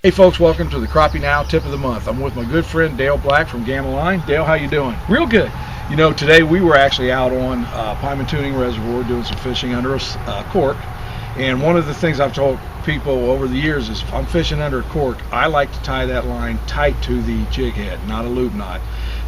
Hey folks, welcome to the Crappie Now Tip of the Month. I'm with my good friend Dale Black from Gamma Line. Dale, how you doing? Real good. You know, today we were actually out on Pine Tuning Reservoir doing some fishing under a cork. And one of the things I've told people over the years is if I'm fishing under a cork, I like to tie that line tight to the jig head, not a loop knot.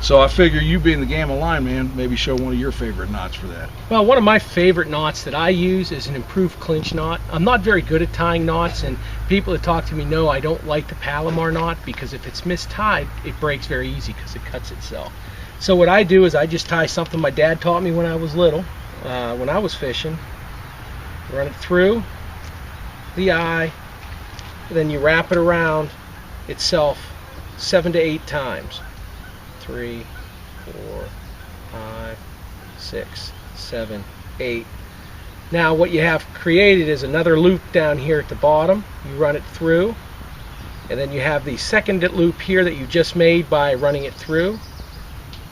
So I figure you being the Gamma Line man, maybe show one of your favorite knots for that. Well, one of my favorite knots that I use is an improved clinch knot. I'm not very good at tying knots, and people that talk to me know I don't like the Palomar knot because if it's mistied, it breaks very easy because it cuts itself. So what I do is I just tie something my dad taught me when I was little, when I was fishing. Run it through the eye, then you wrap it around itself 7 to 8 times. 3, 4, 5, 6, 7, 8. Now what you have created is another loop down here at the bottom. You run it through, and then you have the second loop here that you just made by running it through,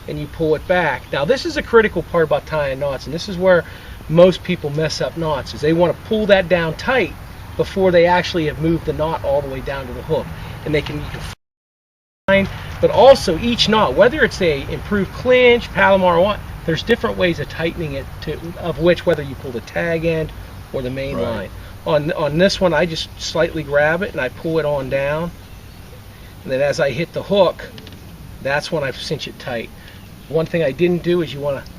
and you pull it back. Now this is a critical part about tying knots, and this is where most people mess up knots, is they want to pull that down tight before they actually have moved the knot all the way down to the hook, and you can find. But also each knot, whether it's a improved clinch, Palomar, or what, there's different ways of tightening it, of which whether you pull the tag end or the main line. On this one, I just slightly grab it and I pull it on down, and then as I hit the hook, that's when I cinch it tight. One thing I didn't do is you want to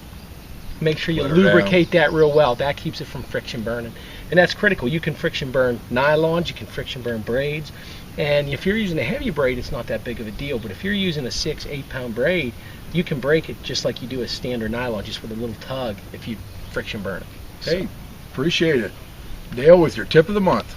make sure you lubricate that real well. That keeps it from friction burning, and that's critical. You can friction burn nylons, you can friction burn braids, and if you're using a heavy braid, it's not that big of a deal. But if you're using a 6-8 pound braid, you can break it just like you do a standard nylon, just with a little tug if you friction burn it. Hey, appreciate it. Dale with your tip of the month.